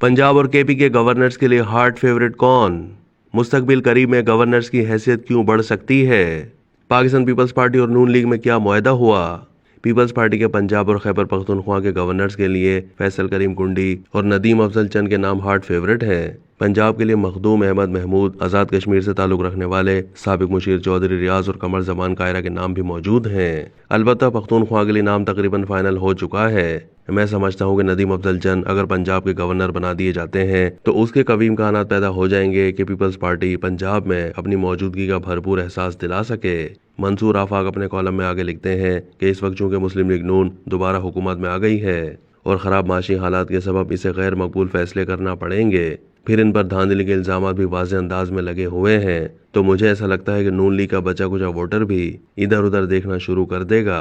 पंजाब और केपी के गवर्नर्स के लिए हार्ट फेवरेट कौन? मुस्तकबिल करीब में गवर्नर्स की हैसियत क्यों बढ़ सकती है? पाकिस्तान पीपल्स पार्टी और नून लीग में क्या मुआहदा हुआ? पीपल्स पार्टी के पंजाब और खैबर पख्तूनख्वा के गवर्नर्स के लिए फैसल करीम कुंडी और नदीम अफजल चंद के नाम हार्ट फेवरेट हैं। पंजाब के लिए मखदूम अहमद महमूद आज़ाद कश्मीर से ताल्लुक़ रखने वाले साबिक मुशीर चौधरी रियाज और कमर जमान कायरा के नाम भी मौजूद हैं। अलबत्ता पख्तूनख्वा के लिए नाम तकरीबन फाइनल हो चुका है। मैं समझता हूँ कि नदीम अफजल चंद अगर पंजाब के गवर्नर बना दिए जाते हैं तो उसके कवी इम्कानात पैदा हो जाएंगे कि पीपल्स पार्टी पंजाब में अपनी मौजूदगी का भरपूर एहसास दिला सके। मंसूर आफाक अपने कॉलम में आगे लिखते हैं कि इस वक्त चूंकि मुस्लिम लीग नून दोबारा हुकूमत में आ गई है और ख़राब माशी हालात के सबब इसे गैर मकबूल फैसले करना पड़ेंगे, फिर इन पर धांधली के इल्ज़ाम भी वाज़ेह अंदाज में लगे हुए हैं, तो मुझे ऐसा लगता है कि नून लीग का बचा कुचा वोटर भी इधर उधर देखना शुरू कर देगा।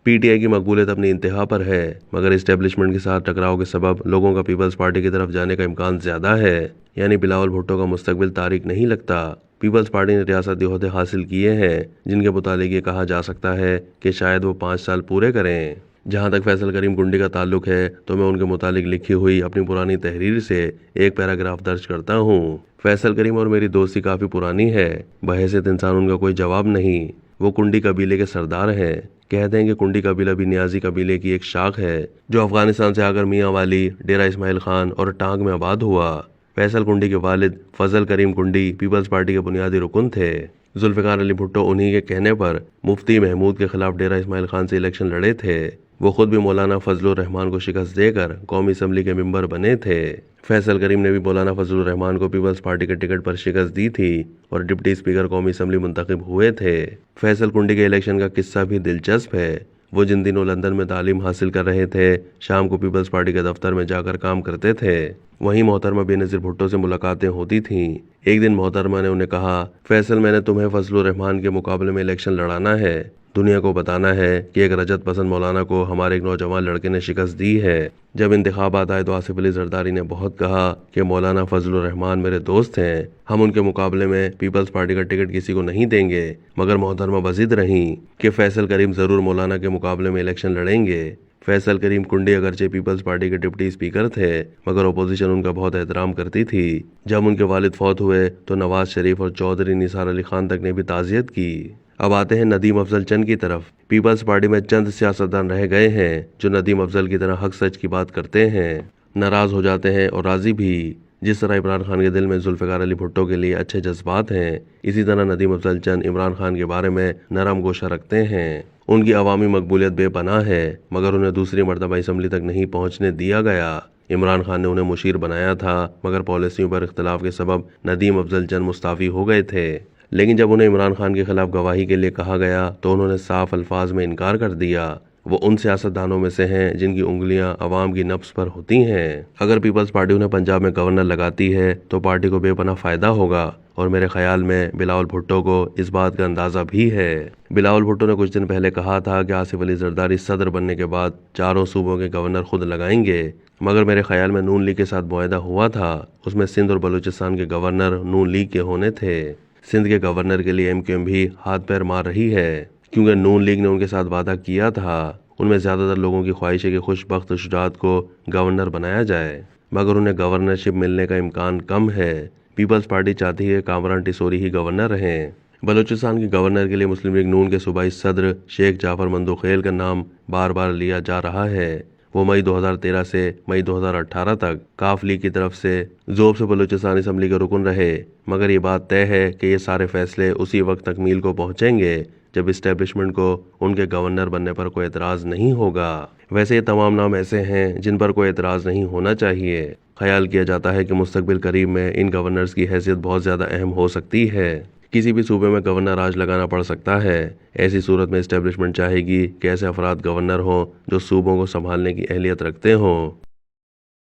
पीटीआई की मकबूलियत अपनी इंतहा पर है, मगर इस्टेब्लिशमेंट के साथ टकराव के सबब लोगों का पीपल्स पार्टी की तरफ जाने का इम्कान ज्यादा है। यानी बिलावल भुट्टो का मुस्तकबिल तारीक नहीं लगता। पीपल्स पार्टी ने रियासती ओहदे हासिल किए हैं जिनके मुतालिक ये कहा जा सकता है कि शायद वो 5 साल पूरे करें। जहाँ तक फैसल करीम कुंडी का ताल्लुक है तो मैं उनके मुतालिक लिखी हुई अपनी पुरानी तहरीर से एक पैराग्राफ दर्ज करता हूँ। फैसल करीम और मेरी दोस्ती काफ़ी पुरानी है। बहैसियत इंसान उनका कोई जवाब नहीं। वो कुंडी कबीले के सरदार हैं। कहते हैं कि कुंडी कबीला भी नियाजी कबीले की एक शाख है जो अफगानिस्तान से आकर मियाँ वाली, डेरा इस्माइल खान और टांग में आबाद हुआ। फैसल कुंडी के वालिद फजल करीम कुंडी पीपल्स पार्टी के बुनियादी रुकन थे। जुल्फ़िकार अली भुट्टो उन्हीं के कहने पर मुफ्ती महमूद के खिलाफ डेरा इस्माइल खान से इलेक्शन लड़े थे। वो खुद भी मौलाना फजलुर रहमान को शिकस्त देकर कौमी असम्बली के मेंबर बने थे। फैसल करीम ने भी मौलाना फजलुर रहमान को पीपल्स पार्टी के टिकट पर शिकस्त दी थी और डिप्टी स्पीकर कौमी असम्बली मुंतखब हुए थे। फैसल कुंडी के इलेक्शन का किस्सा भी दिलचस्प है। वो जिन दिनों लंदन में तालीम हासिल कर रहे थे, शाम को पीपल्स पार्टी के दफ्तर में जाकर काम करते थे। वहीं मोहतरमा बेनज़ीर भुट्टो से मुलाकातें होती थीं। एक दिन मोहतरमा ने उन्हें कहा, फैसल, मैंने तुम्हें फजलुर रहमान के मुकाबले में इलेक्शन लड़ाना है। दुनिया को बताना है कि एक रजत पसंद मौलाना को हमारे एक नौजवान लड़के ने शिकस्त दी है। जब इंतखाबात आए तो आसिफ अली जरदारी ने बहुत कहा कि मौलाना फजलुर रहमान मेरे दोस्त हैं, हम उनके मुकाबले में पीपल्स पार्टी का टिकट किसी को नहीं देंगे। मगर मोहतरमा बज़िद रहीं कि फैसल करीम ज़रूर मौलाना के मुकाबले में इलेक्शन लड़ेंगे। फैसल करीम कुंडी अगरचे पीपल्स पार्टी के डिप्टी स्पीकर थे, मगर अपोजिशन उनका बहुत एहतराम करती थी। जब उनके वालिद फौत हुए तो नवाज शरीफ और चौधरी निसार अली खान तक ने भी ताज़ियत की। अब आते हैं नदीम अफजल चंद की तरफ। पीपल्स पार्टी में चंद सियासतदान रह गए हैं जो नदीम अफजल की तरह हक सच की बात करते हैं, नाराज हो जाते हैं और राजी भी। जिस तरह इमरान खान के दिल में जुल्फ़िकार अली भुट्टो के लिए अच्छे जज्बात हैं, इसी तरह नदीम अफजल चंद इमरान खान के बारे में नरम गोशा रखते हैं। उनकी अवामी मकबूलियत बेपनाह है, मगर उन्हें दूसरी मरतबा असम्बली तक नहीं पहुँचने दिया गया। इमरान खान ने उन्हें मुशीर बनाया था, मगर पॉलिसियों पर इख्तलाफ के सबब नदीम अफजल चंद मुस्ताफ़ी हो गए थे। लेकिन जब उन्हें इमरान खान के खिलाफ गवाही के लिए कहा गया तो उन्होंने साफ अल्फाज में इनकार कर दिया। वो उन सियासतदानों में से हैं जिनकी उंगलियां अवाम की नफ्स पर होती हैं। अगर पीपल्स पार्टी उन्हें पंजाब में गवर्नर लगाती है तो पार्टी को बेपनाह फ़ायदा होगा और मेरे ख्याल में बिलावल भुट्टो को इस बात का अंदाज़ा भी है। बिलावल भुट्टो ने कुछ दिन पहले कहा था कि आसिफ अली जरदारी सदर बनने के बाद चारों सूबों के गवर्नर खुद लगाएंगे, मगर मेरे ख्याल में नून लीग के साथ मुआहदा हुआ था। उसमें सिंध और बलूचिस्तान के गवर्नर नून लीग के होने थे। सिंध के गवर्नर के लिए एमक्यूएम भी हाथ पैर मार रही है क्योंकि नून लीग ने उनके साथ वादा किया था। उनमें ज़्यादातर लोगों की ख्वाहिश है कि खुशबख्त शुजात को गवर्नर बनाया जाए, मगर उन्हें गवर्नरशिप मिलने का इम्कान कम है। पीपल्स पार्टी चाहती है कामरान टिसोरी ही गवर्नर रहें। बलूचिस्तान के गवर्नर के लिए मुस्लिम लीग नून के सूबाई सदर शेख जाफर मंदोखेल का नाम बार बार लिया जा रहा है। वो मई 2013 से मई 2018 तक काफ लीग की तरफ से ज़ोब से बलूचिस्तान असम्बली के रुकन रहे, मगर ये बात तय है कि ये सारे फैसले उसी वक्त तकमील को पहुँचेंगे जब इस्टेब्लिशमेंट को उनके गवर्नर बनने पर कोई एतराज़ नहीं होगा। वैसे ये तमाम नाम ऐसे हैं जिन पर कोई एतराज़ नहीं होना चाहिए। ख्याल किया जाता है कि मुस्तकबिल करीब में इन गवर्नर्स की हैसियत बहुत ज़्यादा अहम हो सकती है। किसी भी सूबे में गवर्नर राज लगाना पड़ सकता है। ऐसी सूरत में इस्टेब्लिशमेंट चाहेगी कि ऐसे अफराद गवर्नर हों जो सूबों को संभालने की अहलियत रखते हों।